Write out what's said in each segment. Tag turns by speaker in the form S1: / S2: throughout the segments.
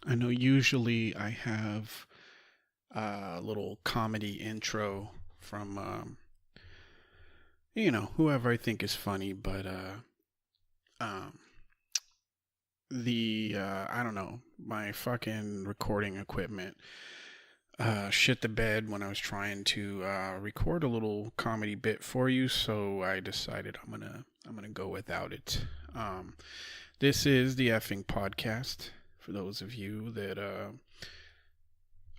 S1: I know usually I have a little comedy intro from, whoever I think is funny, but um, I don't know, my fucking recording equipment shit the bed when I was trying to record a little comedy bit for you, so I decided I'm gonna go without it. Um, this is the effing podcast. For those of you that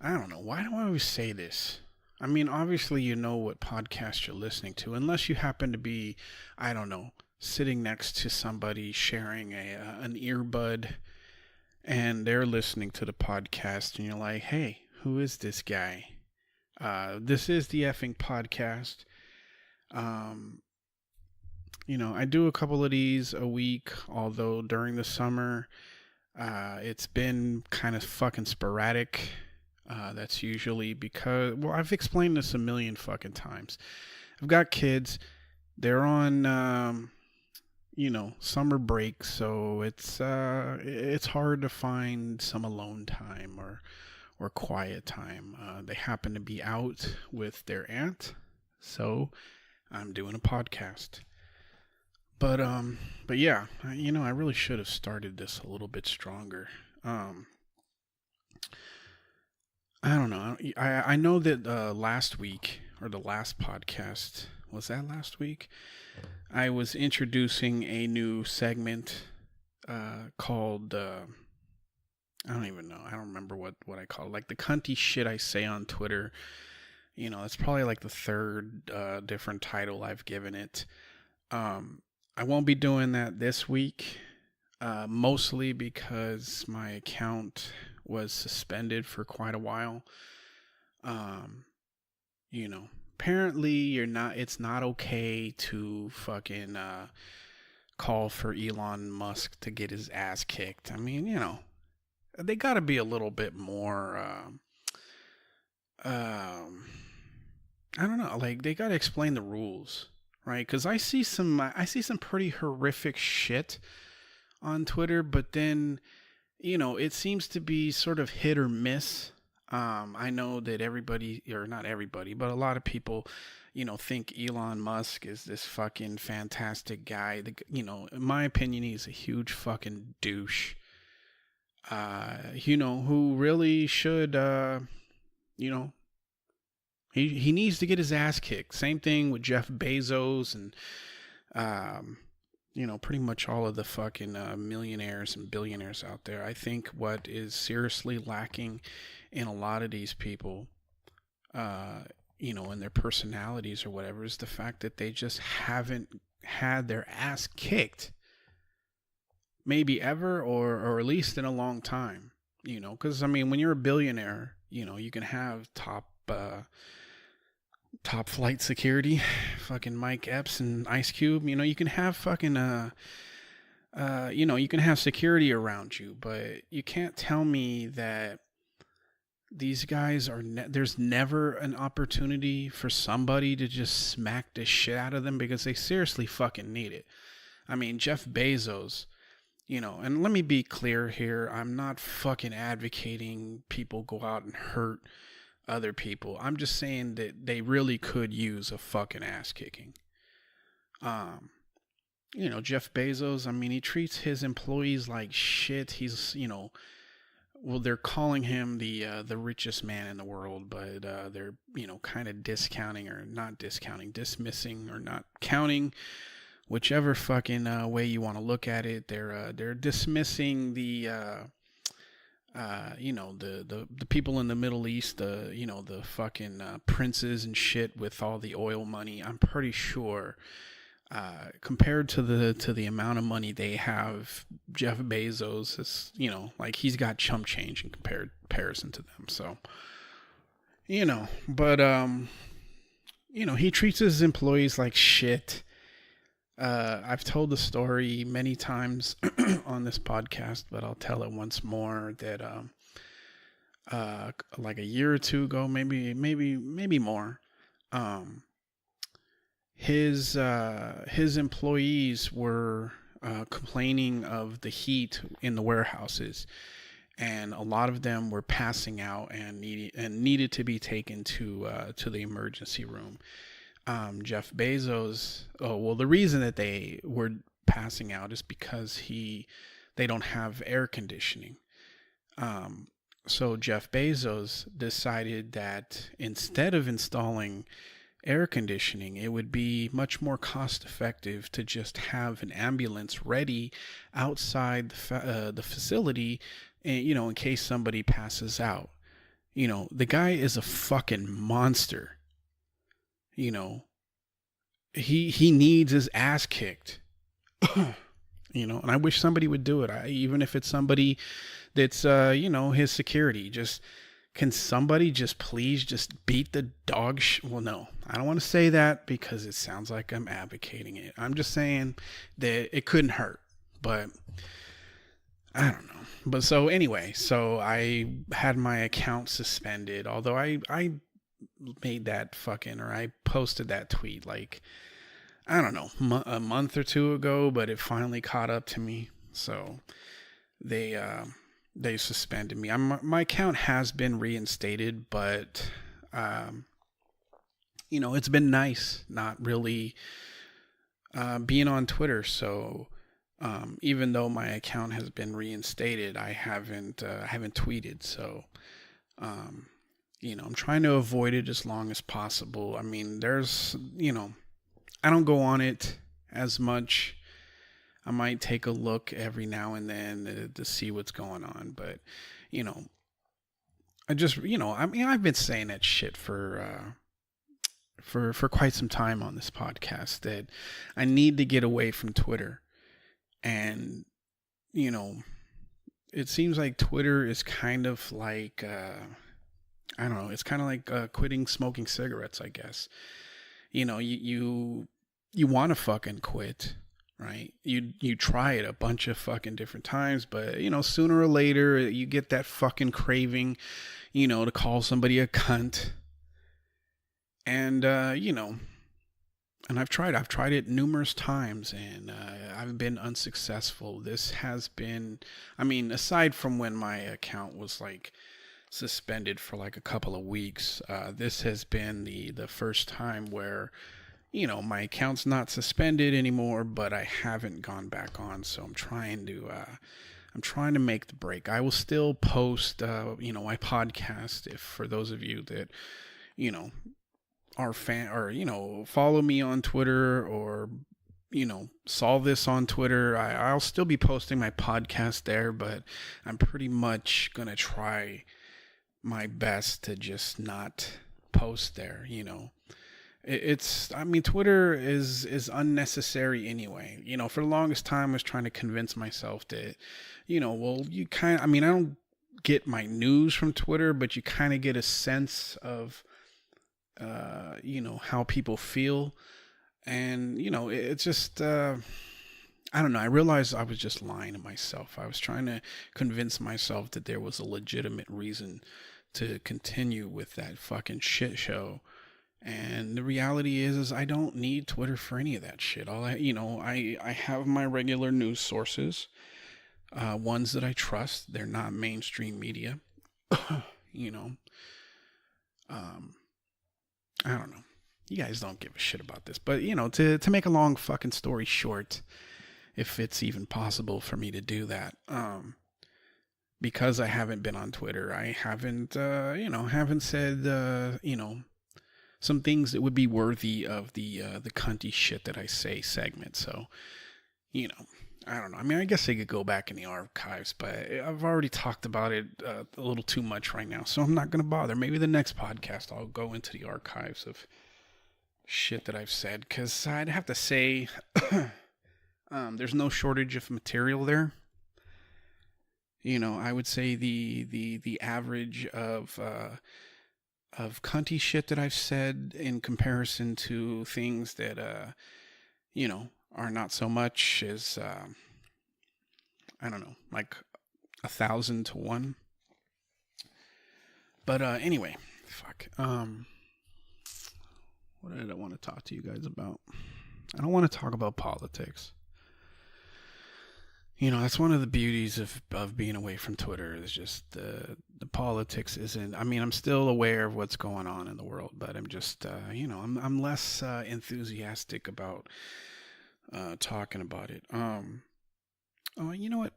S1: I don't know. Why do I always say this? I mean, obviously, you know what podcast you're listening to, unless you happen to be, I don't know, sitting next to somebody sharing an earbud and they're listening to the podcast, and you're like, hey, who is this guy? This is the effing podcast. Um, I do a couple of these a week, although during the summer, it's been kind of fucking sporadic. That's usually because, well, I've explained this a million fucking times. I've got kids. They're on, summer break, so it's hard to find some alone time or quiet time. They happen to be out with their aunt, so I'm doing a podcast. But yeah, I really should have started this a little bit stronger. Um, I don't know. I know that last week or the last podcast, was that last week? I was introducing a new segment called I don't even know. I don't remember what I call it. Like the cunty shit I say on Twitter. It's probably like the third different title I've given it. I won't be doing that this week. Mostly because my account was suspended for quite a while. Um, Apparently it's not okay to fucking call for Elon Musk to get his ass kicked. I mean, they got to be a little bit more um I don't know, like they got to explain the rules, right? Cuz I see some pretty horrific shit on Twitter, but then it seems to be sort of hit or miss. I know that everybody, or not everybody, but a lot of people, think Elon Musk is this fucking fantastic guy. In my opinion, he's a huge fucking douche. Who really should, you know, he needs to get his ass kicked. Same thing with Jeff Bezos and, um, pretty much all of the fucking millionaires and billionaires out there. I think what is seriously lacking in a lot of these people, uh, in their personalities or whatever, is the fact that they just haven't had their ass kicked, maybe ever, or at least in a long time. Because I mean, when you're a billionaire, you can have top flight security, fucking Mike Epps and Ice Cube. You can have fucking you can have security around you, but you can't tell me that these guys there's never an opportunity for somebody to just smack the shit out of them because they seriously fucking need it. I mean, Jeff Bezos, and let me be clear here, I'm not fucking advocating people go out and hurt other people. I'm just saying that they really could use a fucking ass kicking. Um, Jeff Bezos, I mean, he treats his employees like shit. He's, well, they're calling him the richest man in the world, but they're kind of discounting or not discounting, dismissing or not counting, whichever fucking way you want to look at it. They're dismissing the people in the Middle East, the fucking princes and shit with all the oil money. I'm pretty sure, compared to the amount of money they have, Jeff Bezos is, like he's got chump change in comparison to them. So, but he treats his employees like shit. I've told the story many times on this podcast, but I'll tell it once more that like a year or two ago, maybe more, um, his employees were complaining of the heat in the warehouses, and a lot of them were passing out and needed to be taken to the emergency room. Jeff Bezos. Oh well, the reason that they were passing out is because they don't have air conditioning. So Jeff Bezos decided that instead of installing air conditioning, it would be much more cost effective to just have an ambulance ready outside the facility, in case somebody passes out. The guy is a fucking monster. He needs his ass kicked. And I wish somebody would do it. Even if it's somebody that's his security. Just can somebody just please just beat the dog well, no, I don't want to say that because it sounds like I'm advocating it. I'm just saying that it couldn't hurt, but I don't know. But so anyway, so I had my account suspended, although I made that I posted that tweet like, I don't know, a month or two ago, but it finally caught up to me. So they suspended me. My account has been reinstated, but it's been nice not really being on Twitter. So even though my account has been reinstated, I haven't tweeted. So I'm trying to avoid it as long as possible. I mean, there's I don't go on it as much. I might take a look every now and then to see what's going on, but I just I've been saying that shit for quite some time on this podcast that I need to get away from Twitter, and it seems like Twitter is kind of like I don't know, it's kind of like quitting smoking cigarettes, I guess. You want to fucking quit. Right? You try it a bunch of fucking different times, but sooner or later you get that fucking craving, to call somebody a cunt. And and I've tried it numerous times, and I've been unsuccessful. This has been, aside from when my account was like suspended for like a couple of weeks, this has been the first time where my account's not suspended anymore, but I haven't gone back on. So I'm trying to make the break. I will still post, my podcast. If for those of you that, are fan or, follow me on Twitter or, saw this on Twitter, I'll still be posting my podcast there, but I'm pretty much going to try my best to just not post there, Twitter is unnecessary anyway. For the longest time I was trying to convince myself that, I don't get my news from Twitter, but you kind of get a sense of, how people feel. And, it's just, I don't know. I realized I was just lying to myself. I was trying to convince myself that there was a legitimate reason to continue with that fucking shit show. And the reality is I don't need Twitter for any of that shit. I have my regular news sources, ones that I trust. They're not mainstream media. I don't know. You guys don't give a shit about this, but to make a long fucking story short, if it's even possible for me to do that, because I haven't been on Twitter, I haven't said, some things that would be worthy of the cunty shit that I say segment. So, I don't know. I guess I could go back in the archives, but I've already talked about it a little too much right now, so I'm not going to bother. Maybe the next podcast I'll go into the archives of shit that I've said, because I'd have to say there's no shortage of material there. I would say the average of cunty shit that I've said in comparison to things that are not so much is I don't know, like 1,000 to 1. But anyway, fuck. What did I want to talk to you guys about? I don't want to talk about politics. That's one of the beauties of being away from Twitter is just the politics isn't. I mean, I'm still aware of what's going on in the world, but I'm just I'm less enthusiastic about talking about it. Oh, you know what?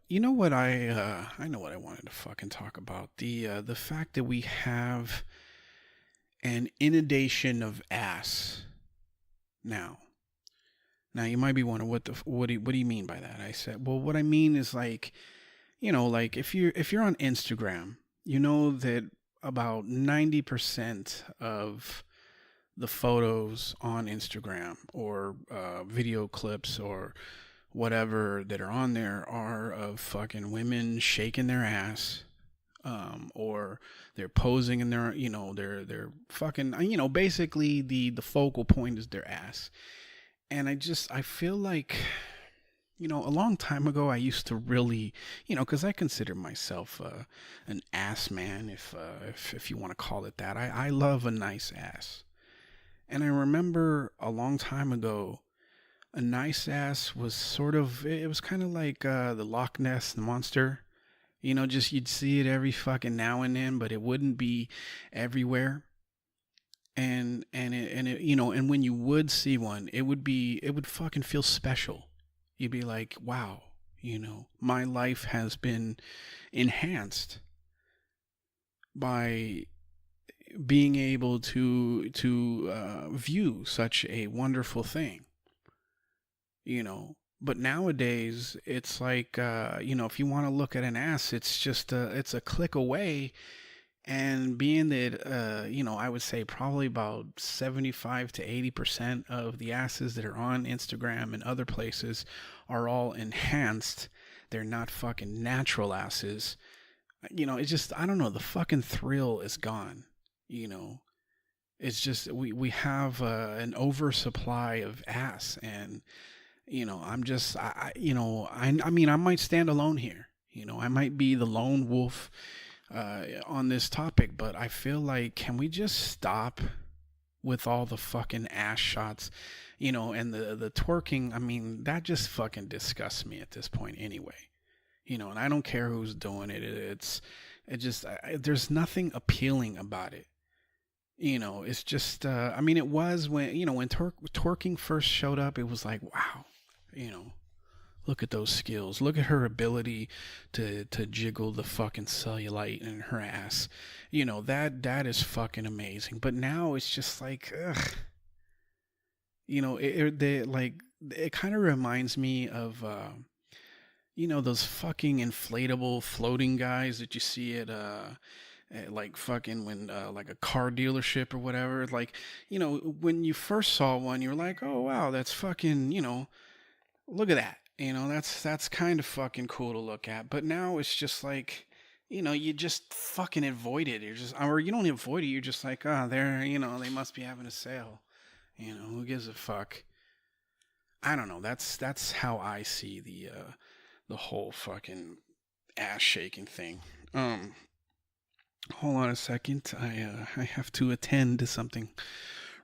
S1: I know what I wanted to fucking talk about. The fact that we have an inundation of ass now. Now you might be wondering what do you mean by that? I said, well, what I mean is like, like if you're on Instagram, you know that about 90% of the photos on Instagram or video clips or whatever that are on there are of fucking women shaking their ass, or they're posing in their, they're fucking, basically the focal point is their ass. And I feel like, a long time ago, I used to really, because I consider myself an ass man, if you want to call it that. I love a nice ass. And I remember a long time ago, a nice ass was it was kind of like the Loch Ness monster. Just you'd see it every fucking now and then, but it wouldn't be everywhere. And when you would see one, it would fucking feel special. You'd be like, wow, my life has been enhanced by being able to view such a wonderful thing. But nowadays it's like, if you want to look at an ass, it's just it's a click away. And being that, I would say probably about 75 to 80% of the asses that are on Instagram and other places are all enhanced. They're not fucking natural asses. It's just, I don't know, the fucking thrill is gone. It's just, we have an oversupply of ass. And, I'm just, I mean, I might stand alone here. I might be the lone wolf on this topic, but I feel like, can we just stop with all the fucking ass shots, and the twerking? I mean, that just fucking disgusts me at this point anyway, and I don't care who's doing it. There's nothing appealing about it. It's just, I mean, it was when twerking first showed up, it was like, wow, look at those skills. Look at her ability to jiggle the fucking cellulite in her ass. That is fucking amazing. But now it's just like, ugh. It kind of reminds me of, those fucking inflatable floating guys that you see at like fucking when like a car dealership or whatever. Like, when you first saw one, you were like, oh wow, that's fucking, look at that. That's kind of fucking cool to look at. But now it's just like, you just fucking avoid it. Or you don't avoid it. You're just like, oh, they must be having a sale. Who gives a fuck? I don't know. That's how I see the whole fucking ass shaking thing. Hold on a second. I have to attend to something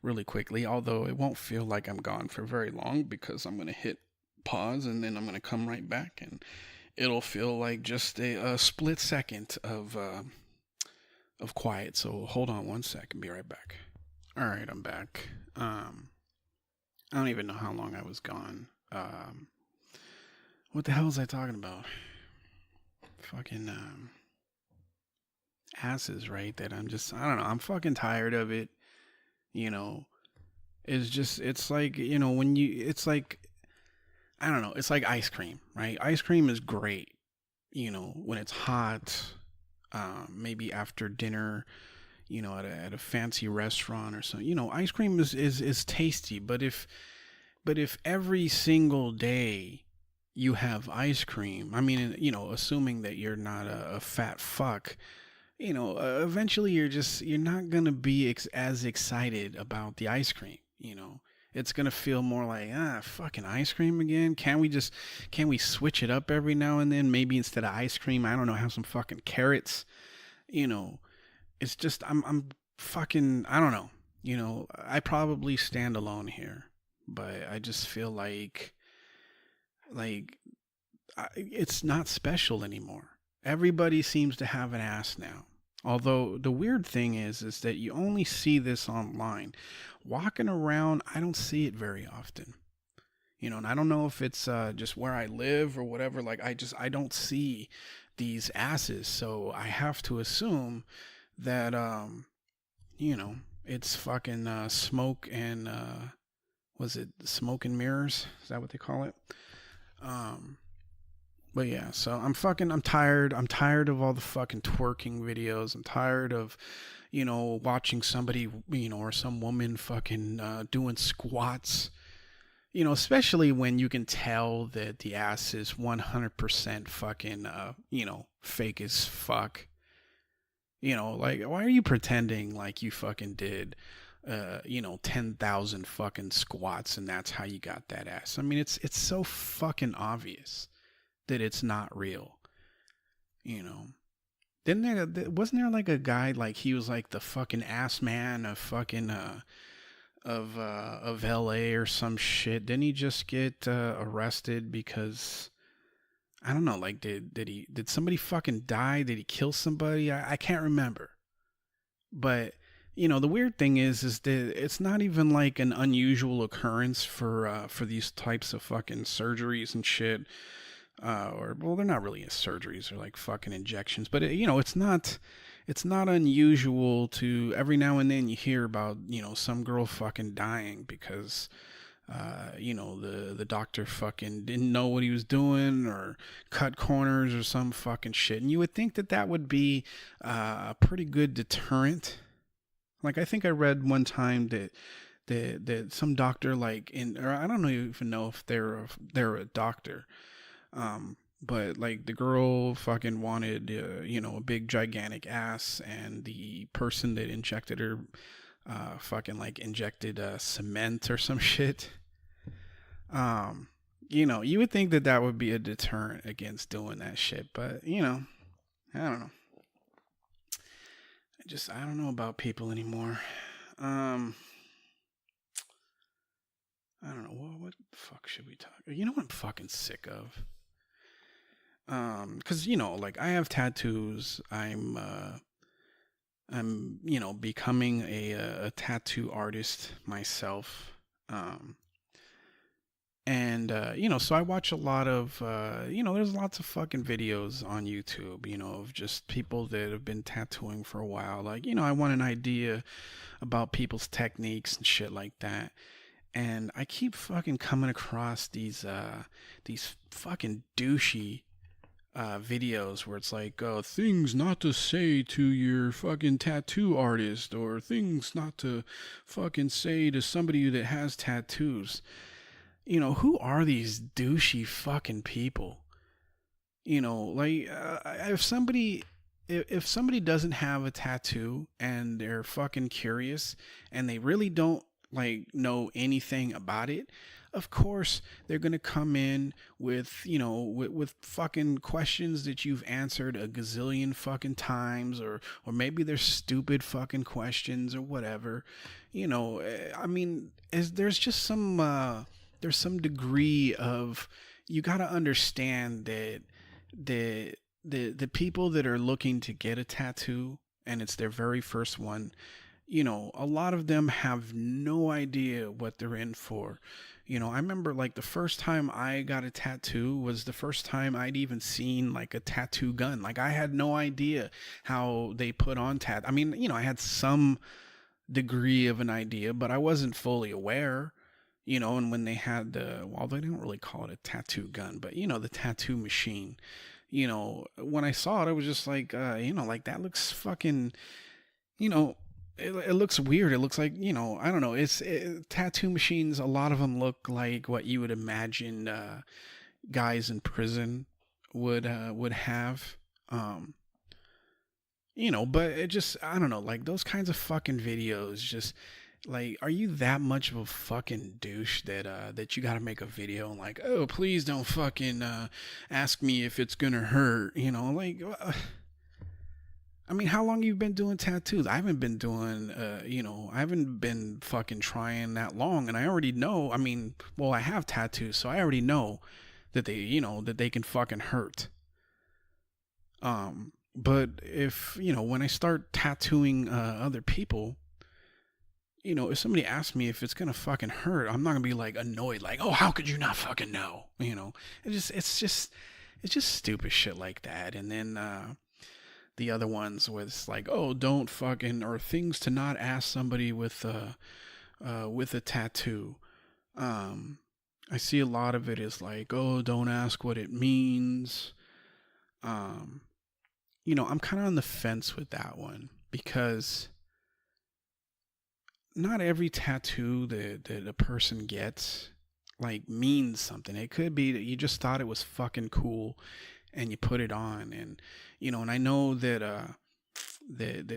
S1: really quickly. Although it won't feel like I'm gone for very long because I'm gonna hit pause and then I'm gonna come right back and it'll feel like just a split second of quiet. So hold on one second, be right back. All right, I'm back. I don't even know how long I was gone. What the hell was I talking about? Fucking asses, right? That I don't know. I'm fucking tired of it. It's like, it's like, I don't know. It's like ice cream, right? Ice cream is great, when it's hot, maybe after dinner, at a fancy restaurant or something. Ice cream is tasty, but if every single day you have ice cream, I mean, assuming that you're not a fat fuck, eventually you're not going to be as excited about the ice cream, It's going to feel more like, fucking ice cream again. Can we switch it up every now and then? Maybe instead of ice cream, I don't know, have some fucking carrots, It's just, I'm fucking, I don't know, I probably stand alone here, but I just feel like it's not special anymore. Everybody seems to have an ass now. Although the weird thing is that you only see this online. Walking around, I don't see it very often. And I don't know if it's just where I live or whatever. Like I don't see these asses, so I have to assume that you know, it's fucking smoke and was it smoke and mirrors? Is that what they call it? Um, but yeah, so I'm tired. I'm tired of all the fucking twerking videos. I'm tired of, watching somebody, or some woman fucking doing squats. Especially when you can tell that the ass is 100% fucking, fake as fuck. Like, why are you pretending like you fucking did, 10,000 fucking squats and that's how you got that ass? I mean, it's so fucking obvious that it's not real, you know? Wasn't there like a guy, like he was like the fucking ass man of fucking, of LA or some shit? Didn't he just get arrested because I don't know, like did somebody fucking die? Did he kill somebody? I can't remember. But the weird thing is that it's not even like an unusual occurrence for these types of fucking surgeries and shit. Or well, they're not really surgeries; they're like fucking injections. But it's not unusual to every now and then you hear about some girl fucking dying because the doctor fucking didn't know what he was doing or cut corners or some fucking shit. And you would think that that would be a pretty good deterrent. Like I think I read one time that some doctor or I don't even know if they're a doctor. But like the girl fucking wanted, a big gigantic ass, and the person that injected her, fucking like injected cement or some shit. You would think that that would be a deterrent against doing that shit, but I don't know. I don't know about people anymore. I don't know what the fuck should we talk. You know what I'm fucking sick of? Because like I have tattoos. I'm becoming a tattoo artist myself. And so I watch a lot of there's lots of fucking videos on YouTube, of just people that have been tattooing for a while. Like, I want an idea about people's techniques and shit like that. And I keep fucking coming across these fucking douchey videos where it's like, things not to say to your fucking tattoo artist, or things not to fucking say to somebody that has tattoos. Who are these douchey fucking people? Like, if somebody doesn't have a tattoo and they're fucking curious and they really don't like know anything about it, of course they're gonna come in with with fucking questions that you've answered a gazillion fucking times, or maybe they're stupid fucking questions or whatever. I mean, there's just some there's some degree of, you got to understand that the people that are looking to get a tattoo and it's their very first one, a lot of them have no idea what they're in for. I remember like the first time I got a tattoo was the first time I'd even seen like a tattoo gun. Like I had no idea how they put on I mean, I had some degree of an idea, but I wasn't fully aware. And when they had well, they didn't really call it a tattoo gun, but the tattoo machine, when I saw it, I was just like, like that looks fucking, it looks weird. It looks like, I don't know. Tattoo machines. A lot of them look like what you would imagine, guys in prison would have, but it just, I don't know, like those kinds of fucking videos just, like, are you that much of a fucking douche that you got to make a video and like, oh, please don't fucking ask me if it's gonna hurt, like. I mean, how long you been doing tattoos? I haven't been doing, I haven't been fucking trying that long, and I already know. I mean, well, I have tattoos, so I already know that they can fucking hurt. But if, when I start tattooing other people, if somebody asks me if it's gonna fucking hurt, I'm not gonna be like annoyed, like, oh, how could you not fucking know? It's just stupid shit like that. And then the other ones was like, oh, don't fucking, or things to not ask somebody with a tattoo. I see a lot of it is like, oh, don't ask what it means. I'm kind of on the fence with that one, because not every tattoo that a person gets like means something. It could be that you just thought it was fucking cool and you put it on. And I know that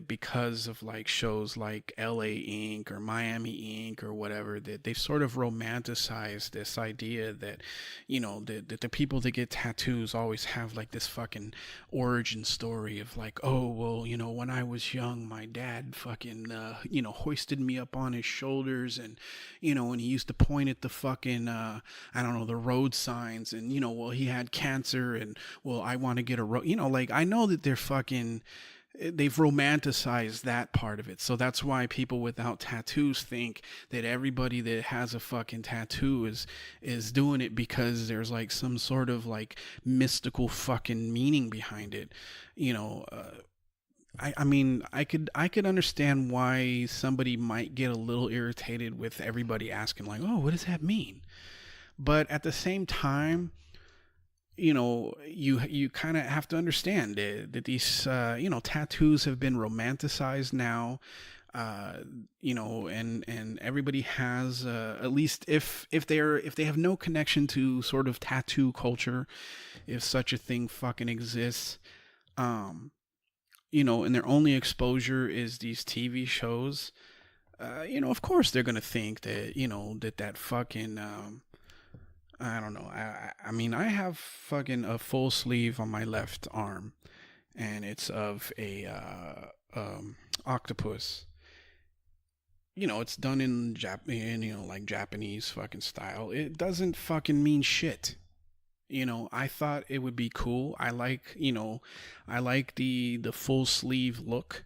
S1: because of like shows like LA Ink or Miami Ink or whatever, that they've sort of romanticized this idea that that the people that get tattoos always have like this fucking origin story of like, oh well, when I was young, my dad fucking hoisted me up on his shoulders, and and he used to point at the fucking I don't know, the road signs, and well, he had cancer, and well, I want to get a road, like, I know that they've romanticized that part of it. So that's why people without tattoos think that everybody that has a fucking tattoo is doing it because there's like some sort of like mystical fucking meaning behind it. I mean, I could understand why somebody might get a little irritated with everybody asking like, oh, what does that mean? But at the same time, you kind of have to understand that these tattoos have been romanticized now. And everybody has at least if they have no connection to sort of tattoo culture, if such a thing fucking exists, and their only exposure is these TV shows, of course they're gonna think that that fucking I don't know. I mean, I have fucking a full sleeve on my left arm, and it's of a octopus. It's done in like Japanese fucking style. It doesn't fucking mean shit. I thought it would be cool. I like the full sleeve look.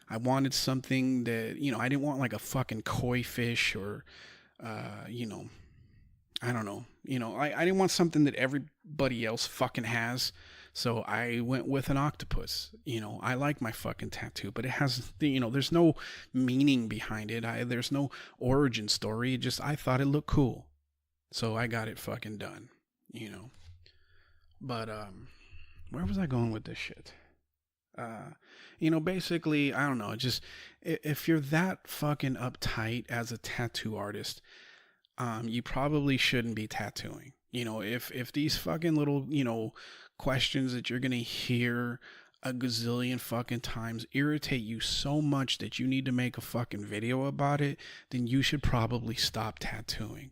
S1: I wanted something that, I didn't want like a fucking koi fish or, I don't know. I didn't want something that everybody else fucking has. So I went with an octopus. I like my fucking tattoo, but it has, there's no meaning behind it. There's no origin story. I thought it looked cool. So I got it fucking done, But, where was I going with this shit? Basically, I don't know. If you're that fucking uptight as a tattoo artist, you probably shouldn't be tattooing. If these fucking little, questions that you're gonna hear a gazillion fucking times irritate you so much that you need to make a fucking video about it, then you should probably stop tattooing.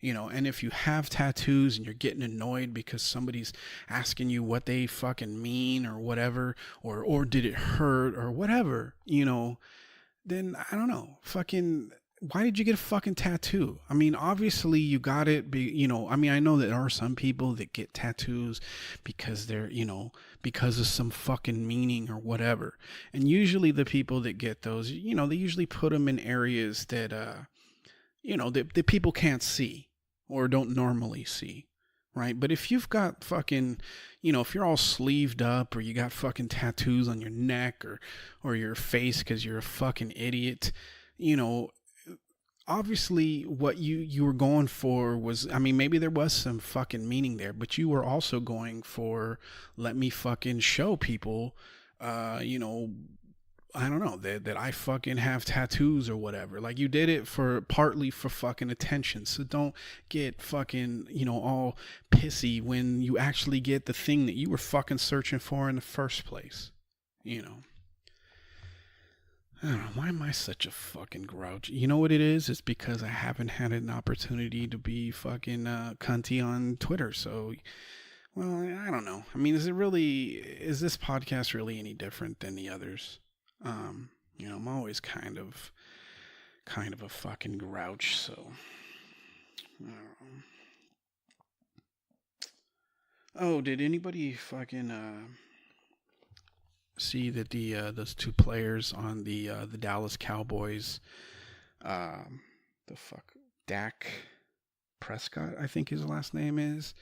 S1: And if you have tattoos and you're getting annoyed because somebody's asking you what they fucking mean or whatever, or did it hurt or whatever, then I don't know, fucking, why did you get a fucking tattoo? I mean, obviously you got it, I mean, I know that there are some people that get tattoos because they're, because of some fucking meaning or whatever. And usually the people that get those, they usually put them in areas that, that people can't see or don't normally see. Right. But if you've got fucking, if you're all sleeved up, or you got fucking tattoos on your neck or your face because you're a fucking idiot, obviously what you were going for was, I mean, maybe there was some fucking meaning there, but you were also going for, let me fucking show people, I don't know, that I fucking have tattoos or whatever. Like, you did it partly for fucking attention. So don't get fucking, all pissy when you actually get the thing that you were fucking searching for in the first place. I don't know, why am I such a fucking grouch? You know what it is? It's because I haven't had an opportunity to be fucking cunty on Twitter. So, well, I don't know. I mean, is this podcast really any different than the others? I'm always kind of a fucking grouch. So, I don't know. Oh, did anybody fucking see that the those two players on the Dallas Cowboys, um, the fuck Dak Prescott, I think his last name is,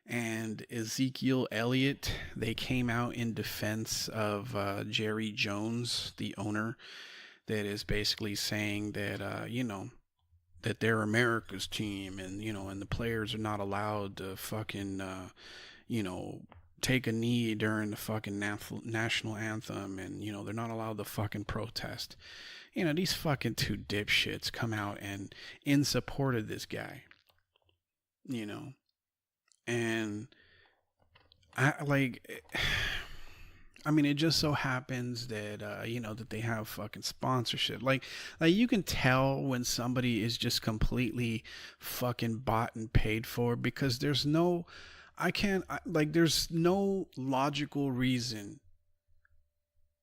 S1: and Ezekiel Elliott, they came out in defense of Jerry Jones, the owner, that is basically saying that that they're America's team, and and the players are not allowed to fucking you know take a knee during the fucking national anthem, and they're not allowed to fucking protest. These fucking two dipshits come out and in support of this guy, you know, and I like. I mean, it just so happens that that they have fucking sponsorship. Like you can tell when somebody is just completely fucking bought and paid for, because there's no, I can't like there's no logical reason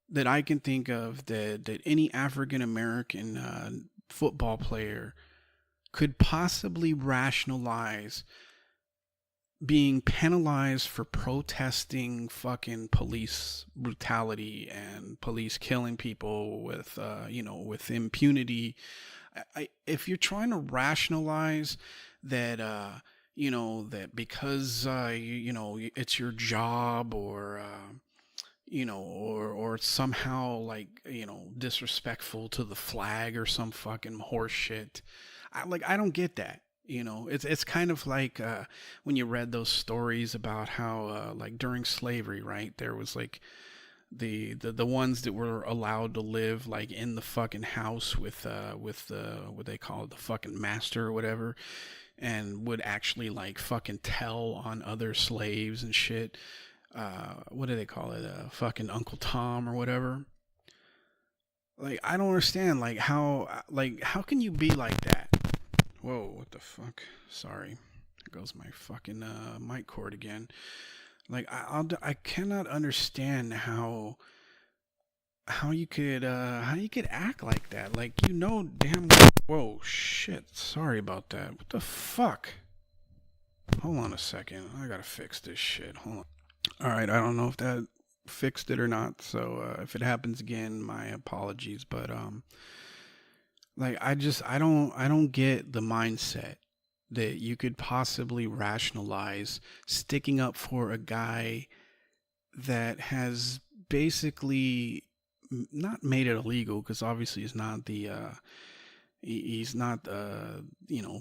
S1: that I can think of that any African American football player could possibly rationalize being penalized for protesting fucking police brutality and police killing people with with impunity. If you're trying to rationalize that that because it's your job, or or somehow like disrespectful to the flag or some fucking horse shit, I don't get that. It's kind of like when you read those stories about how like during slavery, right? There was like the ones that were allowed to live like in the fucking house with the what they call it, the fucking master or whatever, and would actually like fucking tell on other slaves and shit. What do they call it? Fucking Uncle Tom or whatever. Like I don't understand like how can you be like that? Whoa, what the fuck? Sorry. There goes my fucking mic cord again. Like I cannot understand how you could act like that. Like damn well. Whoa, shit. Sorry about that. What the fuck? Hold on a second. I gotta fix this shit. Hold on. All right, I don't know if that fixed it or not. So if it happens again, my apologies. But like I don't get the mindset that you could possibly rationalize sticking up for a guy that has basically not made it illegal, because obviously it's not he's not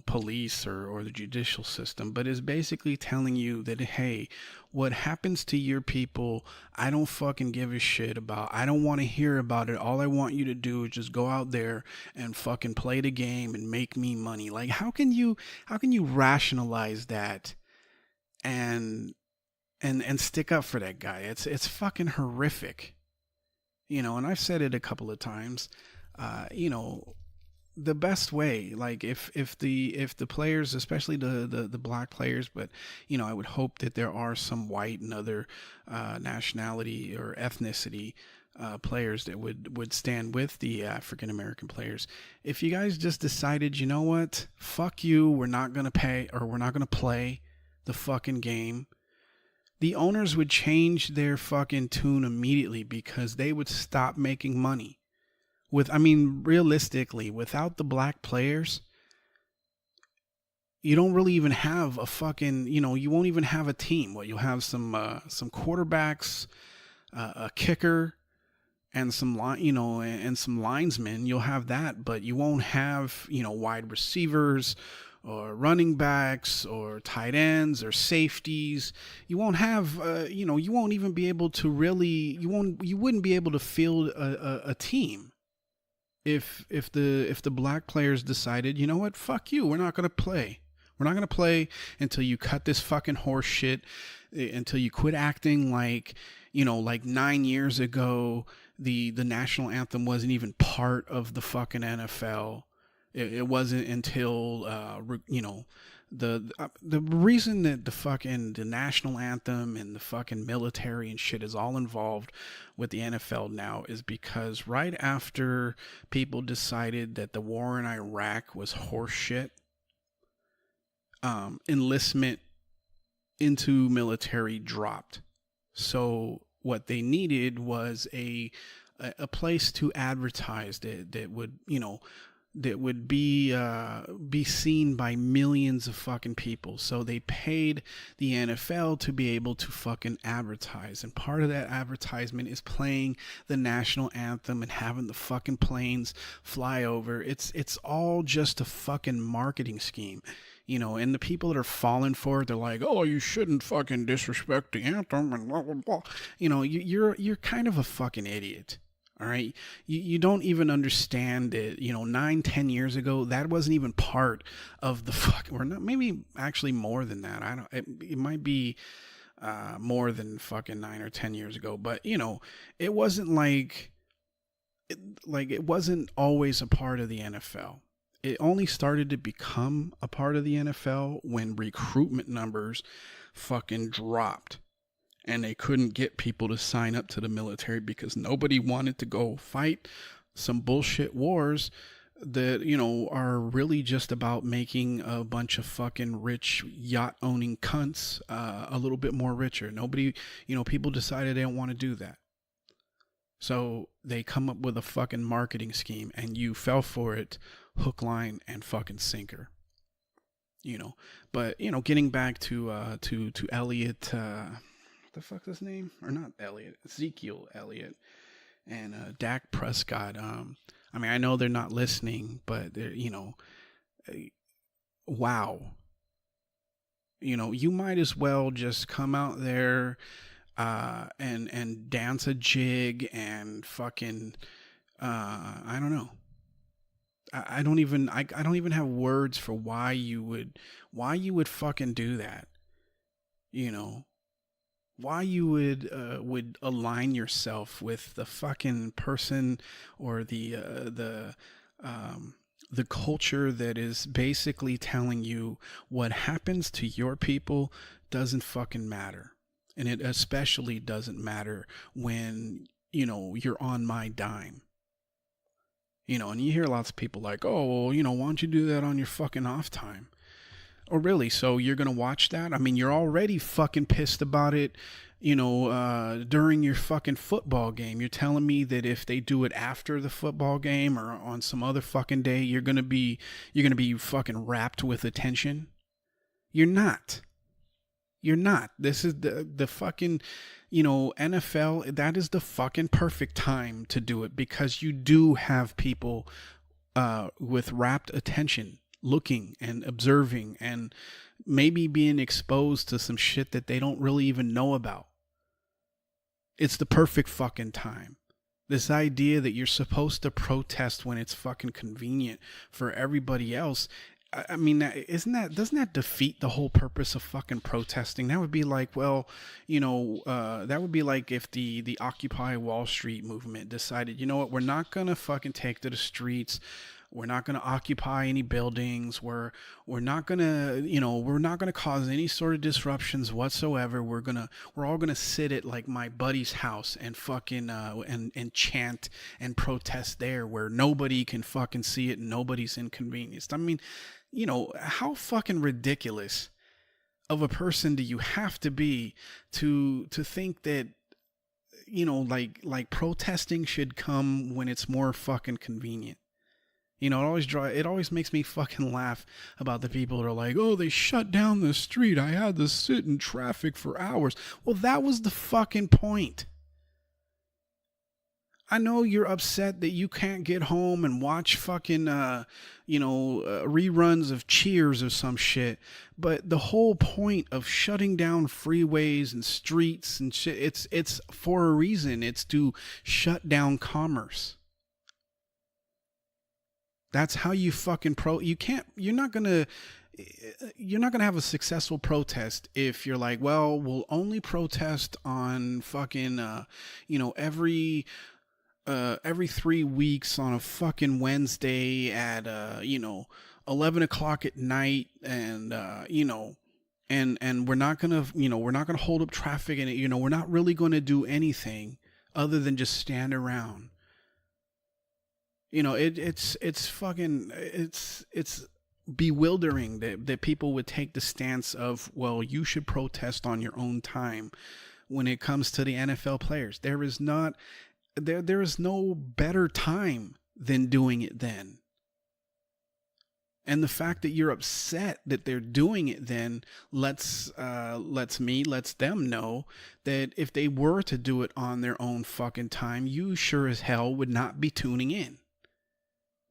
S1: police or the judicial system, but is basically telling you that, hey, what happens to your people, I don't fucking give a shit about. I don't want to hear about it. All I want you to do is just go out there and fucking play the game and make me money. Like how can you rationalize that and and stick up for that guy? It's fucking horrific. And I've said it a couple of times. uh you know the best way, like if the players, especially the black players, but I would hope that there are some white and other nationality or ethnicity players that would stand with the African American players. If you guys just decided, you know what, fuck you, we're not gonna pay, or we're not gonna play the fucking game, the owners would change their fucking tune immediately, because they would stop making money. I mean, realistically, without the black players, you don't really even have a fucking, you won't even have a team. Well, you'll have some quarterbacks, a kicker, and some and some linesmen. You'll have that, but you won't have, wide receivers or running backs or tight ends or safeties. You won't have, you won't even be able to really, you wouldn't be able to field a team if the black players decided, you know what, fuck you, we're not gonna play. We're not gonna play until you cut this fucking horse shit, until you quit acting like, like 9 years ago, the national anthem wasn't even part of the fucking NFL. It wasn't until the reason that the national anthem and the fucking military and shit is all involved with the NFL now is because right after people decided that the war in Iraq was horseshit, enlistment into military dropped. So what they needed was a place to advertise that would, that would be seen by millions of fucking people. So they paid the NFL to be able to fucking advertise, and part of that advertisement is playing the national anthem and having the fucking planes fly over. It's all just a fucking marketing scheme. And the people that are falling for it, they're like, "Oh, you shouldn't fucking disrespect the anthem," and blah blah blah. You're kind of a fucking idiot. All right. You don't even understand that, 9, 10 years ago, that wasn't even part of the or not, maybe actually more than that. I don't, it might be, more than fucking 9 or 10 years ago, but it wasn't it wasn't always a part of the NFL. It only started to become a part of the NFL when recruitment numbers fucking dropped. And they couldn't get people to sign up to the military because nobody wanted to go fight some bullshit wars that, are really just about making a bunch of fucking rich yacht owning cunts a little bit more richer. Nobody, people decided they don't want to do that. So they come up with a fucking marketing scheme, and you fell for it hook, line, and fucking sinker. But, getting back to Elliott, the fuck's his name? Or not Elliott, Ezekiel Elliott and Dak Prescott. I know they're not listening, but they're, wow. You might as well just come out there and dance a jig and fucking I don't know. I don't even have words for why you would fucking do that. Why you would align yourself with the fucking person or the culture that is basically telling you what happens to your people doesn't fucking matter. And it especially doesn't matter when, you're on my dime. And you hear lots of people like, "Oh, well, why don't you do that on your fucking off time?" Oh, really? So you're going to watch that? You're already fucking pissed about it, during your fucking football game. You're telling me that if they do it after the football game or on some other fucking day, you're going to be fucking wrapped with attention? You're not. You're not. This is the fucking, NFL. That is the fucking perfect time to do it, because you do have people with rapt attention, looking and observing and maybe being exposed to some shit that they don't really even know about. It's the perfect fucking time. This idea that you're supposed to protest when it's fucking convenient for everybody else. Doesn't that defeat the whole purpose of fucking protesting? That would be like, well, that would be like if the Occupy Wall Street movement decided, you know what, we're not going to fucking take to the streets. We're not going to occupy any buildings. We're not going to cause any sort of disruptions whatsoever. We're all going to sit at like my buddy's house and fucking and chant and protest there where nobody can fucking see it and nobody's inconvenienced. How fucking ridiculous of a person do you have to be to think that, like protesting should come when it's more fucking convenient? It always makes me fucking laugh about the people that are like, "Oh, they shut down the street. I had to sit in traffic for hours." Well, that was the fucking point. I know you're upset that you can't get home and watch fucking, reruns of Cheers or some shit. But the whole point of shutting down freeways and streets and shit, it's for a reason. It's to shut down commerce. That's how you fucking you're not going to have a successful protest if you're like, well, we'll only protest on fucking, every 3 weeks on a fucking Wednesday at, 11 o'clock at night. And, and we're not going to hold up traffic, and, we're not really going to do anything other than just stand around. It's bewildering that people would take the stance of, well, you should protest on your own time when it comes to the NFL players. There is no better time than doing it then. And the fact that you're upset that they're doing it then lets them know that if they were to do it on their own fucking time, you sure as hell would not be tuning in.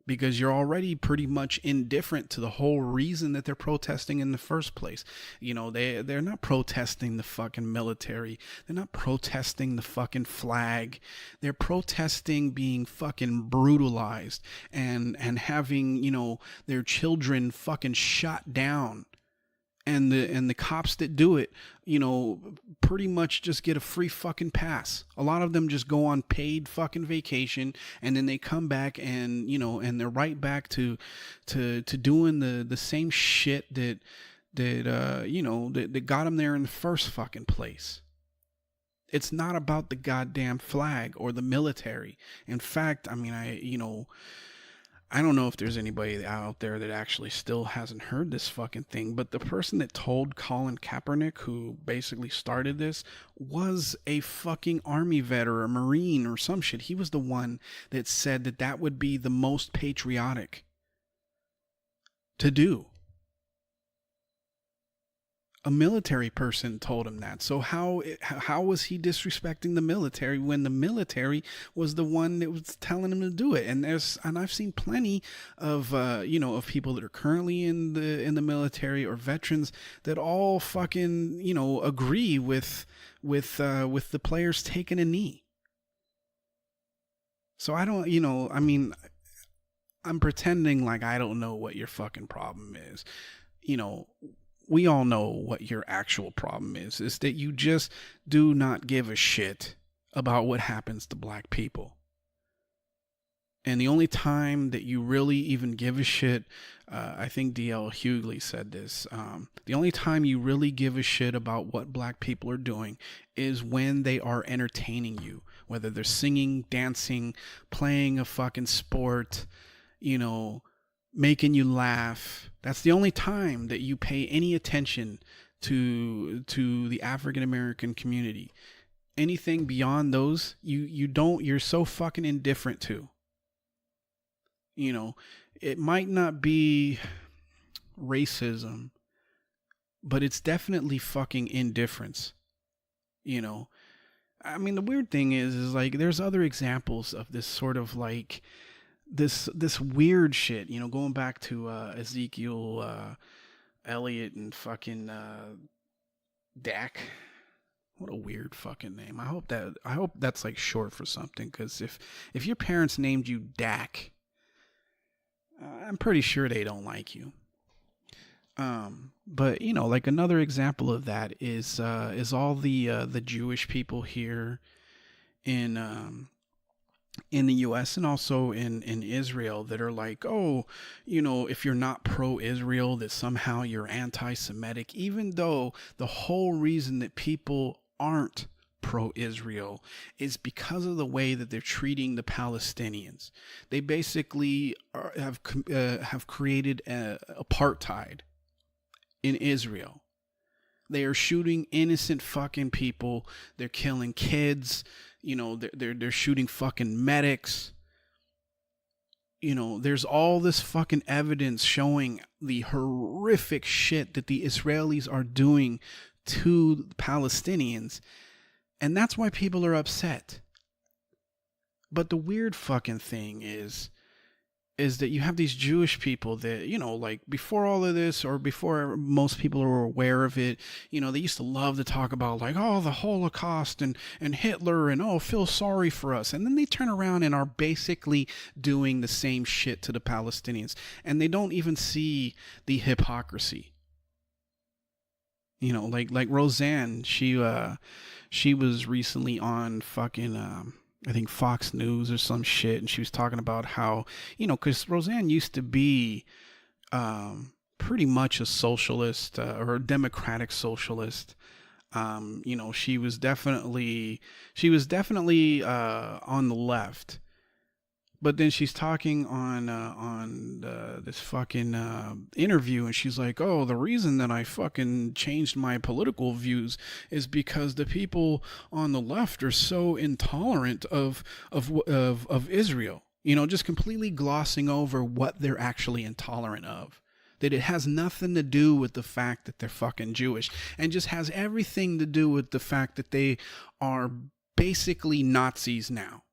S1: Because you're already pretty much indifferent to the whole reason that they're protesting in the first place. You know, they're not protesting the fucking military. They're not protesting the fucking flag. They're protesting being fucking brutalized and having, you know, their children fucking shot down. And the cops that do it, you know, pretty much just get a free fucking pass. A lot of them just go on paid fucking vacation, and then they come back and, you know, and they're right back to doing the same shit that got them there in the first fucking place. It's not about the goddamn flag or the military. In fact, I mean, I don't know if there's anybody out there that actually still hasn't heard this fucking thing, but the person that told Colin Kaepernick, who basically started this, was a fucking Army vet or a Marine or some shit. He was the one that said that would be the most patriotic to do. A military person told him that. So how was he disrespecting the military when the military was the one that was telling him to do it? And I've seen plenty of of people that are currently in the military or veterans that all fucking, you know, agree with the players taking a knee. So I don't, you know, I mean, I'm pretending like I don't know what your fucking problem is. You know, we all know what your actual problem is that you just do not give a shit about what happens to black people. And the only time that you really even give a shit, I think D.L. Hughley said this, the only time you really give a shit about what black people are doing is when they are entertaining you, whether they're singing, dancing, playing a fucking sport, you know, making you laugh. That's the only time that you pay any attention to the African American community. Anything beyond those, you're so fucking indifferent to. You know, it might not be racism, but it's definitely fucking indifference. You know, I mean, the weird thing is like there's other examples of this sort of like this weird shit, you know, going back to Ezekiel Elliott and fucking Dak. What a weird fucking name. I hope that's like short for something, because if your parents named you Dak, I'm pretty sure they don't like you. But you know, like another example of that is all the Jewish people here in the US and also in Israel that are like, oh, you know, if you're not pro-Israel, that somehow you're anti-Semitic, even though the whole reason that people aren't pro-Israel is because of the way that they're treating the Palestinians. They basically have created apartheid in Israel. They are shooting innocent fucking people. They're killing kids. You know, they're shooting fucking medics. You know, there's all this fucking evidence showing the horrific shit that the Israelis are doing to the Palestinians. And that's why people are upset. But the weird fucking thing is that you have these Jewish people that, you know, like before all of this, or before most people are aware of it, you know, they used to love to talk about like, oh, the Holocaust and Hitler and, oh, feel sorry for us. And then they turn around and are basically doing the same shit to the Palestinians. And they don't even see the hypocrisy. You know, like Roseanne, she was recently on fucking, I think Fox News or some shit, and she was talking about how, you know, because Roseanne used to be pretty much a socialist or a democratic socialist. You know, she was definitely on the left, But then she's talking on this fucking interview, and she's like, "Oh, the reason that I fucking changed my political views is because the people on the left are so intolerant of Israel." You know, just completely glossing over what they're actually intolerant of. That it has nothing to do with the fact that they're fucking Jewish, and just has everything to do with the fact that they are basically Nazis now.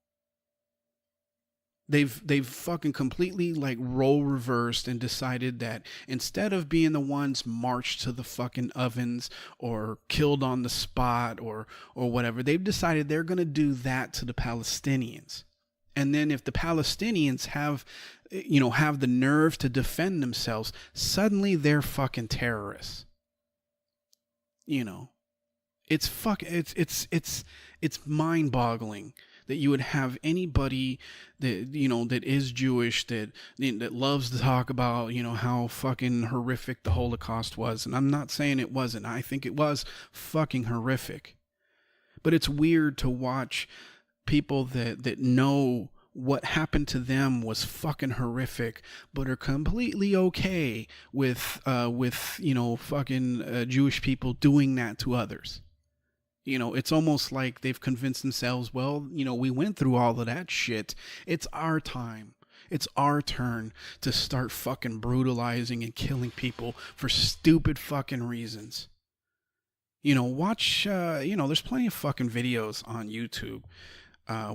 S1: They've fucking completely like role reversed and decided that instead of being the ones marched to the fucking ovens or killed on the spot or whatever, they've decided they're going to do that to the Palestinians. And then if the Palestinians have the nerve to defend themselves, suddenly they're fucking terrorists. You know, it's mind-boggling that you would have anybody that that is Jewish that loves to talk about how fucking horrific the Holocaust was. And I'm not saying it wasn't. I think it was fucking horrific. But it's weird to watch people that know what happened to them was fucking horrific, but are completely okay with fucking Jewish people doing that to others. It's almost like they've convinced themselves, well, we went through all of that shit. It's our time. It's our turn to start fucking brutalizing and killing people for stupid fucking reasons. Watch, there's plenty of fucking videos on YouTube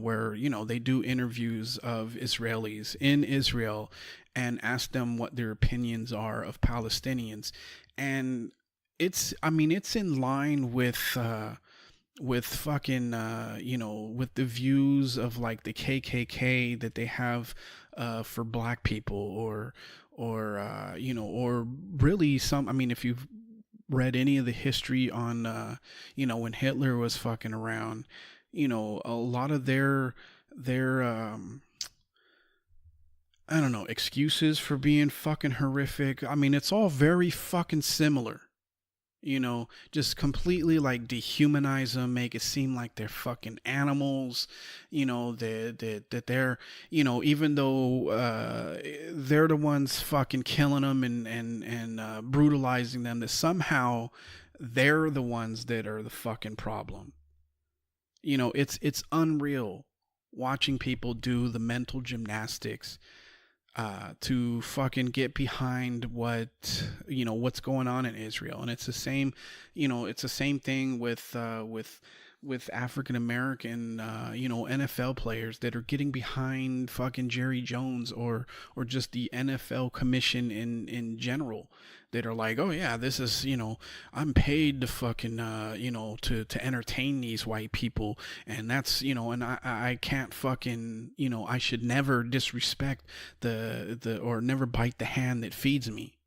S1: where, they do interviews of Israelis in Israel and ask them what their opinions are of Palestinians. And it's in line with fucking with the views of like the KKK that they have for black people or really some. I mean, if you've read any of the history on when Hitler was fucking around, a lot of their I don't know, excuses for being fucking horrific. I mean, it's all very fucking similar. Just completely like dehumanize them, make it seem like they're fucking animals, that they're, even though they're the ones fucking killing them and brutalizing them, that somehow they're the ones that are the fucking problem. It's unreal watching people do the mental gymnastics to fucking get behind what's going on in Israel. And it's the same, it's the same thing with African American, NFL players that are getting behind fucking Jerry Jones or just the NFL commission in general, that are like, oh yeah, this is, I'm paid to fucking, to entertain these white people. And that's, and I can't fucking, I should never disrespect or never bite the hand that feeds me.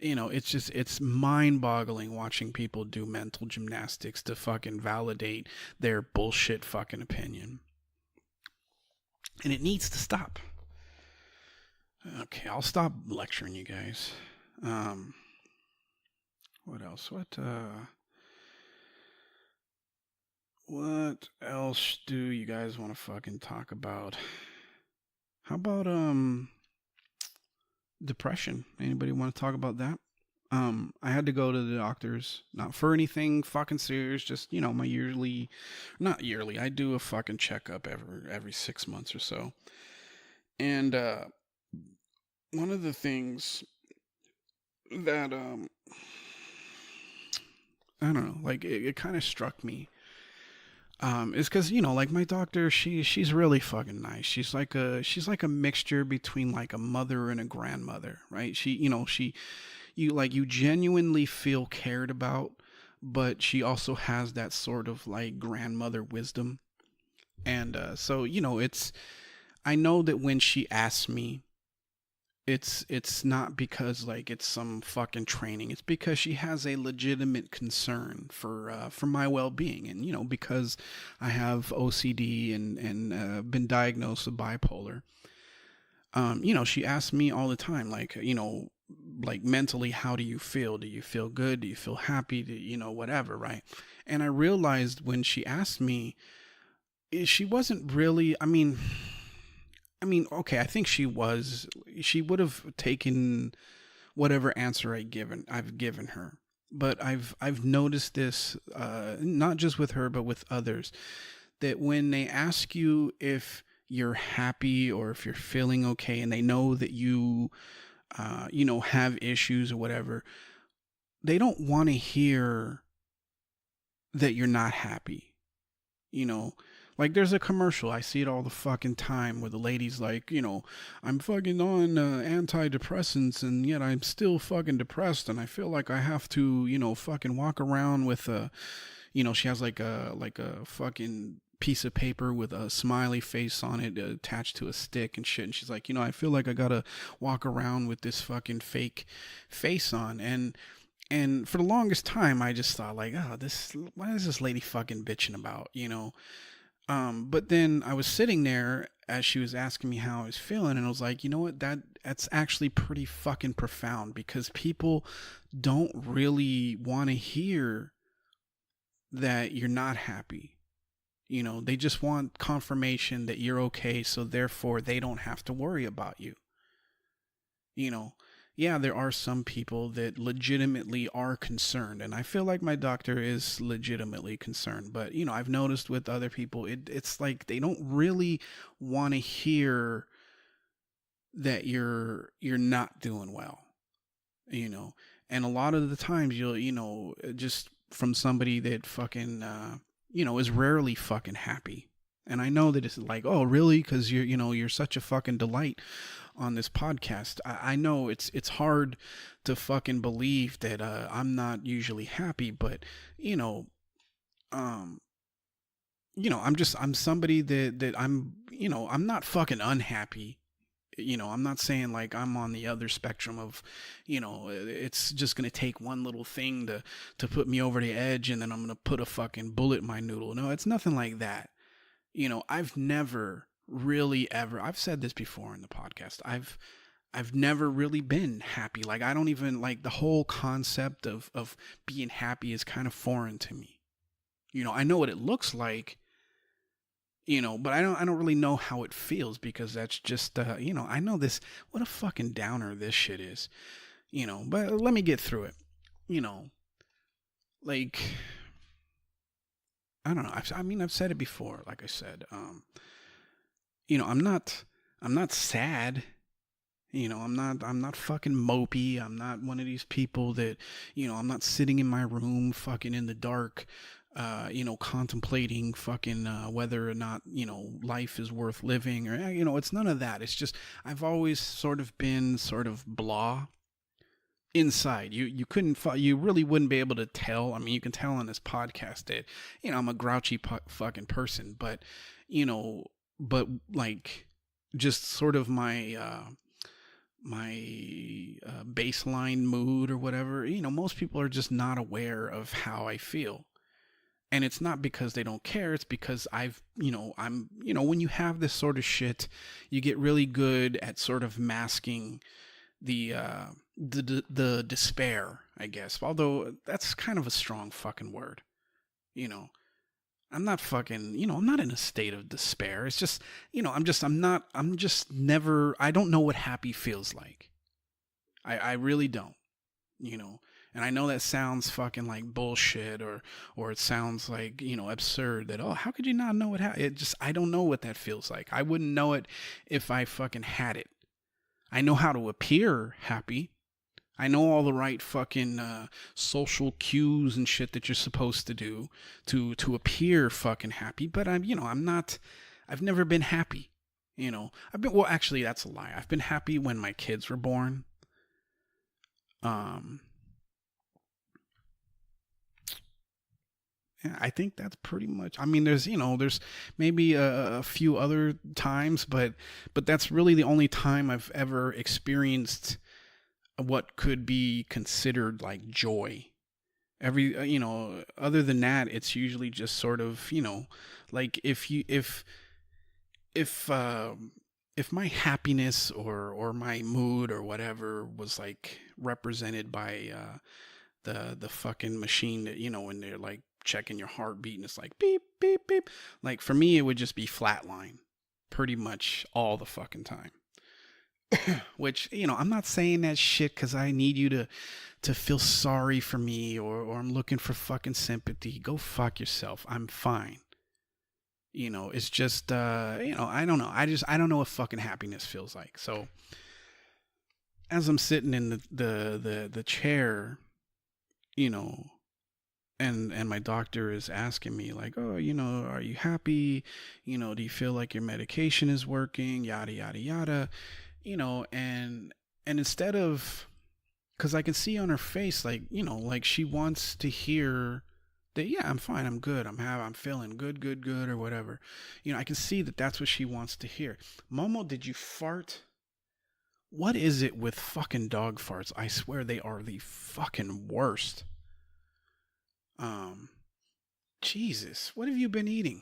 S1: It's mind boggling watching people do mental gymnastics to fucking validate their bullshit fucking opinion. And it needs to stop. Okay, I'll stop lecturing you guys. What else? What else do you guys want to fucking talk about? How about depression? Anybody want to talk about that? I had to go to the doctors, not for anything fucking serious, just my not yearly. I do a fucking checkup every 6 months or so. And one of the things that I don't know, like it kind of struck me is because like my doctor, she's really fucking nice. She's like a mixture between like a mother and a grandmother, right? You genuinely feel cared about, but she also has that sort of like grandmother wisdom. And so I know that when she asks me, it's not because like it's some fucking training. It's because she has a legitimate concern for my well-being, and because I have OCD and been diagnosed with bipolar. She asks me all the time, like like mentally, how do you feel? Do you feel good? Do you feel happy? Whatever, right? And I realized when she asked me, she wasn't really. I mean, mean, okay, I think she would have taken whatever answer I've given her. But I've noticed this, not just with her, but with others, that when they ask you if you're happy or if you're feeling okay, and they know that you have issues or whatever, they don't want to hear that you're not happy. You know, like there's a commercial, I see it all the fucking time, where the lady's like, I'm fucking on antidepressants and yet I'm still fucking depressed and I feel like I have to, fucking walk around with she has like a fucking piece of paper with a smiley face on it attached to a stick and shit, and she's like, I feel like I gotta walk around with this fucking fake face on. And for the longest time, I just thought like, oh, what is this lady fucking bitching about, But then I was sitting there as she was asking me how I was feeling, and I was like, you know what, that's actually pretty fucking profound, because people don't really want to hear that you're not happy. They just want confirmation that you're okay, so therefore they don't have to worry about you. Yeah, there are some people that legitimately are concerned, and I feel like my doctor is legitimately concerned. But I've noticed with other people, it's like they don't really want to hear that you're not doing well. And a lot of the times you'll just from somebody that fucking is rarely fucking happy. And I know that it's like, oh, really? Because you're such a fucking delight on this podcast. I know it's hard to fucking believe that I'm not usually happy, but um, I'm somebody that I'm not fucking unhappy. I'm not saying like I'm on the other spectrum of, it's just going to take one little thing to put me over the edge and then I'm going to put a fucking bullet in my noodle. No, it's nothing like that. I've never really ever, I've said this before in the podcast, I've never really been happy. Like, I don't even, like, the whole concept of being happy is kind of foreign to me. I know what it looks like, but I don't really know how it feels, because that's just, I know this, what a fucking downer this shit is, but let me get through it, like, I don't know. I've said it before, like I said, I'm not sad. I'm not fucking mopey. I'm not one of these people that, I'm not sitting in my room fucking in the dark, contemplating fucking whether or not, life is worth living, or, it's none of that. It's just, I've always sort of been sort of blah inside. You really wouldn't be able to tell. I mean, you can tell on this podcast that, I'm a grouchy fucking person, but, but like just sort of my baseline mood or whatever, most people are just not aware of how I feel. And it's not because they don't care. It's because when you have this sort of shit, you get really good at sort of masking the despair, I guess. Although that's kind of a strong fucking word. I'm not fucking, I'm not in a state of despair. It's just, I'm just never, I don't know what happy feels like. I really don't, and I know that sounds fucking like bullshit, or it sounds like, absurd that, oh, how could you not know what I don't know what that feels like. I wouldn't know it if I fucking had it. I know how to appear happy. I know all the right fucking social cues and shit that you're supposed to do to appear fucking happy, but I'm not, I've never been happy. Well, actually, that's a lie. I've been happy when my kids were born. Yeah, I think that's pretty much. I mean, there's maybe a few other times, but that's really the only time I've ever experienced what could be considered like joy. Every other than that, it's usually just sort of, like if if my happiness or my mood or whatever was like represented by the fucking machine that, when they're like checking your heartbeat and it's like beep beep beep, like for me it would just be flatline pretty much all the fucking time. Which, I'm not saying that shit because I need you to feel sorry for me, or I'm looking for fucking sympathy. Go fuck yourself. I'm fine. It's just, I don't know. I don't know what fucking happiness feels like. So as I'm sitting in the chair, you know, and my doctor is asking me like, oh, are you happy? Do you feel like your medication is working? Yada, yada, yada, and instead of, cause I can see on her face, like, like she wants to hear that, yeah, I'm fine, I'm good, I'm feeling good, good, good, or whatever. I can see that that's what she wants to hear. Momo, did you fart? What is it with fucking dog farts? I swear they are the fucking worst. Um, Jesus, what have you been eating?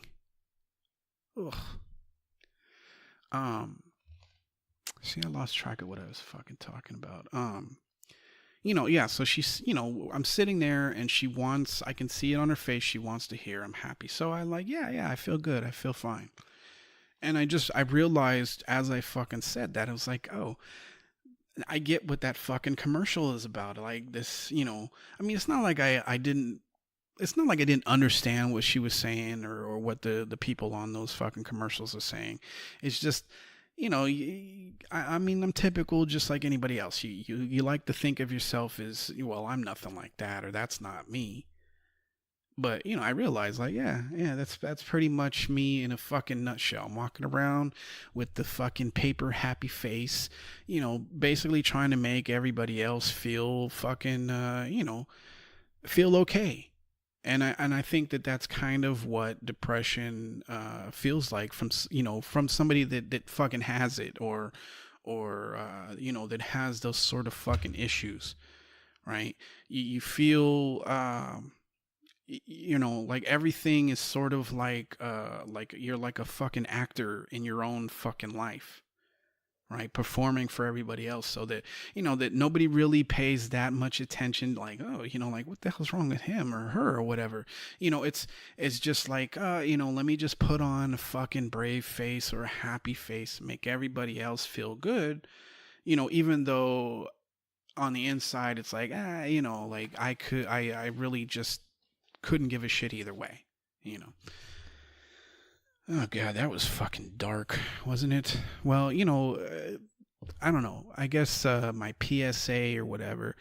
S1: Ugh. Um, See, I lost track of what I was fucking talking about. Yeah, so she's, I'm sitting there and I can see it on her face. She wants to hear I'm happy. So I like, yeah, I feel good. I feel fine. And I realized as I fucking said that, I was like, oh, I get what that fucking commercial is about. Like this, it's not like it's not like I didn't understand what she was saying, or what the people on those fucking commercials are saying. It's just, I'm typical, just like anybody else. You like to think of yourself as, well, I'm nothing like that, or that's not me. But, I realized, like, yeah, that's pretty much me in a fucking nutshell. I'm walking around with the fucking paper happy face, basically trying to make everybody else feel fucking, feel okay. And I think that that's kind of what depression feels like from somebody that fucking has it, or that has those sort of fucking issues, right? You feel like everything is sort of like you're like a fucking actor in your own fucking life, right? Performing for everybody else, so that that nobody really pays that much attention, like, oh, like, what the hell's wrong with him or her or whatever. It's just like, let me just put on a fucking brave face or a happy face, make everybody else feel good, even though on the inside it's like, like I really just couldn't give a shit either way. Oh god, that was fucking dark, wasn't it? Well, I don't know. I guess my PSA or whatever,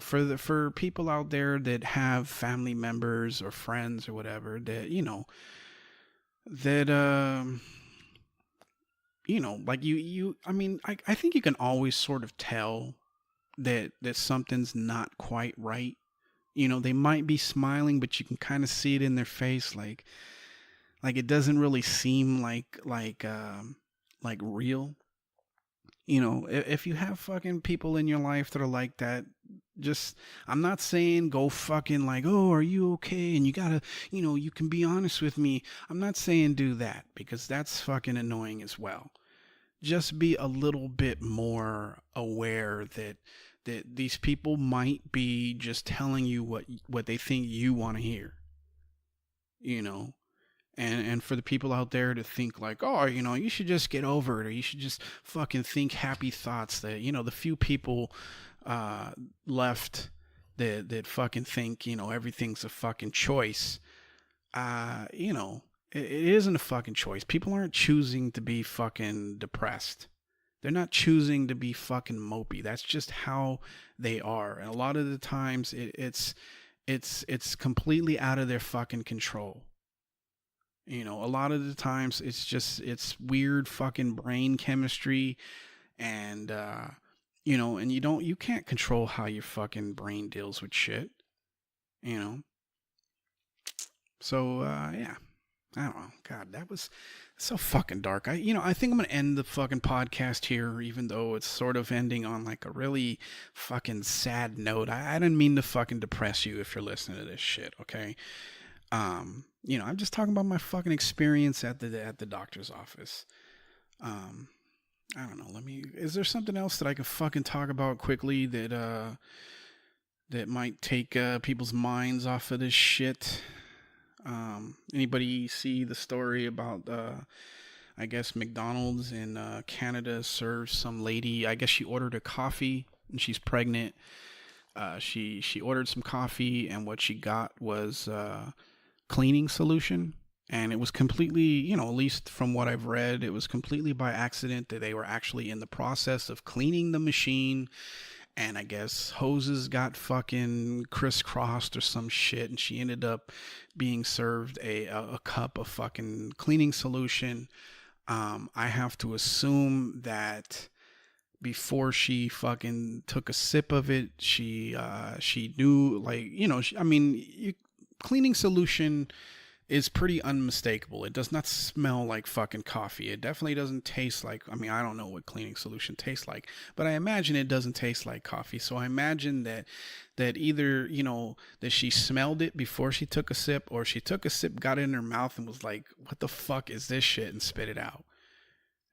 S1: for people out there that have family members or friends or whatever that that like I think you can always sort of tell that something's not quite right. They might be smiling, but you can kind of see it in their face, like it doesn't really seem like real. If you have fucking people in your life that are like that, just, I'm not saying go fucking like, oh, are you okay? And you gotta, you can be honest with me. I'm not saying do that, because that's fucking annoying as well. Just be a little bit more aware that these people might be just telling you what they think you want to hear. And for the people out there to think like, oh, you should just get over it, or you should just fucking think happy thoughts, that, the few people left that fucking think, everything's a fucking choice. It isn't a fucking choice. People aren't choosing to be fucking depressed. They're not choosing to be fucking mopey. That's just how they are. And a lot of the times it's completely out of their fucking control. A lot of the times it's weird fucking brain chemistry, and and you can't control how your fucking brain deals with shit, So yeah. I don't know. God, that was so fucking dark. I think I'm gonna end the fucking podcast here, even though it's sort of ending on like a really fucking sad note. I didn't mean to fucking depress you if you're listening to this shit, okay? I'm just talking about my fucking experience at the doctor's office. I don't know. Is there something else that I can fucking talk about quickly that might take people's minds off of this shit? Anybody see the story about I guess McDonald's in Canada serves some lady. I guess she ordered a coffee and she's pregnant. She ordered some coffee and what she got was cleaning solution. And it was completely, at least from what I've read, it was completely by accident that they were actually in the process of cleaning the machine. And I guess hoses got fucking crisscrossed or some shit. And she ended up being served a cup of fucking cleaning solution. I have to assume that before she fucking took a sip of it, she knew, like, cleaning solution is pretty unmistakable. It does not smell like fucking coffee. It definitely doesn't taste like, I don't know what cleaning solution tastes like, but I imagine it doesn't taste like coffee. So I imagine that either, that she smelled it before she took a sip, or she took a sip, got it in her mouth and was like, what the fuck is this shit, and spit it out.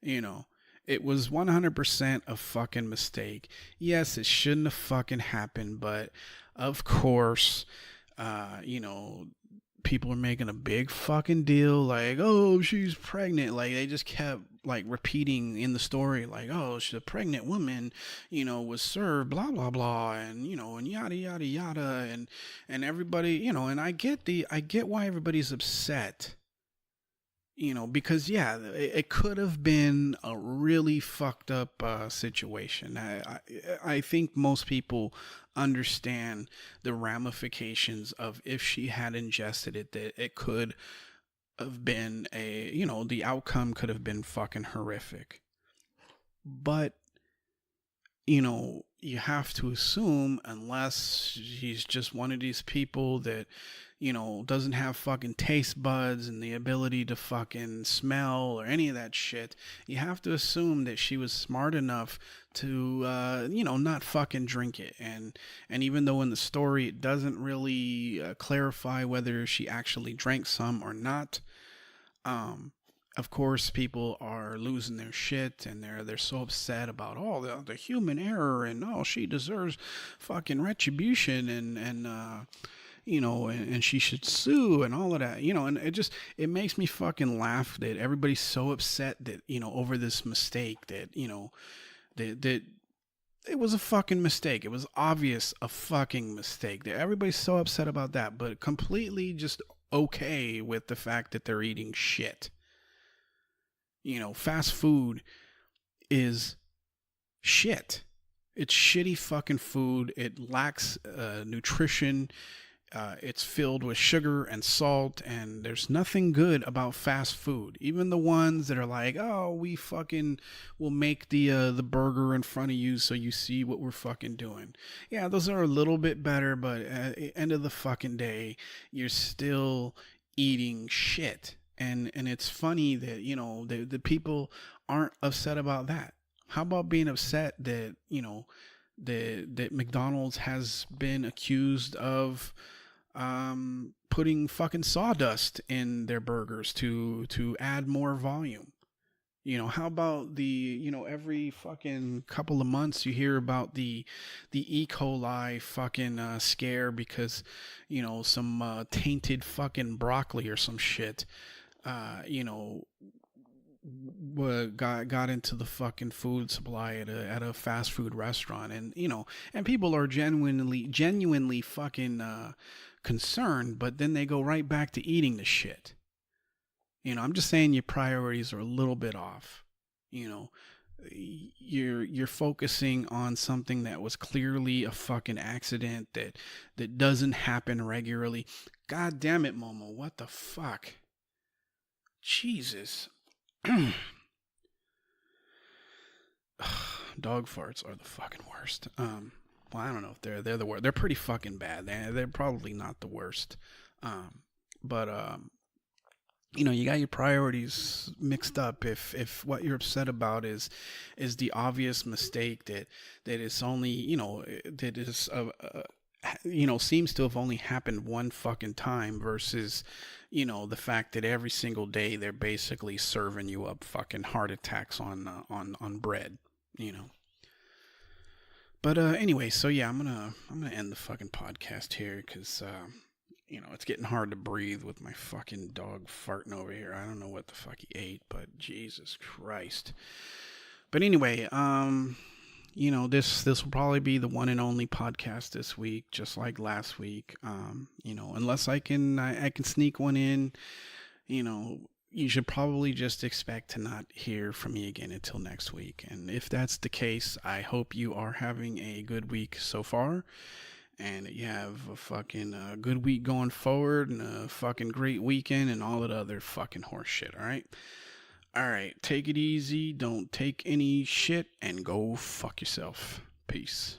S1: It was 100% a fucking mistake. Yes, it shouldn't have fucking happened, but of course, people are making a big fucking deal, like, oh, she's pregnant. Like, they just kept like repeating in the story, like, oh, she's a pregnant woman, was served blah blah blah, and and yada yada yada, and everybody, and I get why everybody's upset. Because yeah, it could have been a really fucked up situation. I think most people understand the ramifications of if she had ingested it, that it could have been the outcome could have been fucking horrific. But you have to assume, unless she's just one of these people that doesn't have fucking taste buds and the ability to fucking smell or any of that shit, you have to assume that she was smart enough to, not fucking drink it. And even though in the story it doesn't really clarify whether she actually drank some or not, of course, people are losing their shit, and they're so upset about the human error, and she deserves fucking retribution, and she should sue and all of that, and it makes me fucking laugh that everybody's so upset that, over this mistake that, that it was a fucking mistake. It was obvious a fucking mistake. That everybody's so upset about that, but completely just okay with the fact that they're eating shit. Fast food is shit. It's shitty fucking food. It lacks nutrition. It's filled with sugar and salt, and there's nothing good about fast food. Even the ones that are like, oh, we fucking will make the burger in front of you so you see what we're fucking doing. Yeah, those are a little bit better, but at the end of the fucking day, you're still eating shit. And it's funny that, the people aren't upset about that. How about being upset that, that McDonald's has been accused of putting fucking sawdust in their burgers to add more volume? How about the, every fucking couple of months you hear about the E. coli fucking scare because, some tainted fucking broccoli or some shit, got into the fucking food supply at a fast food restaurant, and and people are genuinely fucking concerned, but then they go right back to eating the shit. I'm just saying your priorities are a little bit off. You're focusing on something that was clearly a fucking accident that doesn't happen regularly. God damn it, Momo, what the fuck? Jesus. Dog farts are the fucking worst. Well, I don't know if they're the worst. They're pretty fucking bad. They're probably not the worst. But you got your priorities mixed up if what you're upset about is the obvious mistake that is only, that is seems to have only happened one fucking time versus, the fact that every single day they're basically serving you up fucking heart attacks on bread, But anyway, so yeah, I'm gonna end the fucking podcast here because it's getting hard to breathe with my fucking dog farting over here. I don't know what the fuck he ate, but Jesus Christ. But anyway, this will probably be the one and only podcast this week, just like last week. Unless I can sneak one in, you should probably just expect to not hear from me again until next week. And if that's the case, I hope you are having a good week so far, and you have a fucking good week going forward, and a fucking great weekend, and all that other fucking horse shit. All right, take it easy, don't take any shit, and go fuck yourself. Peace.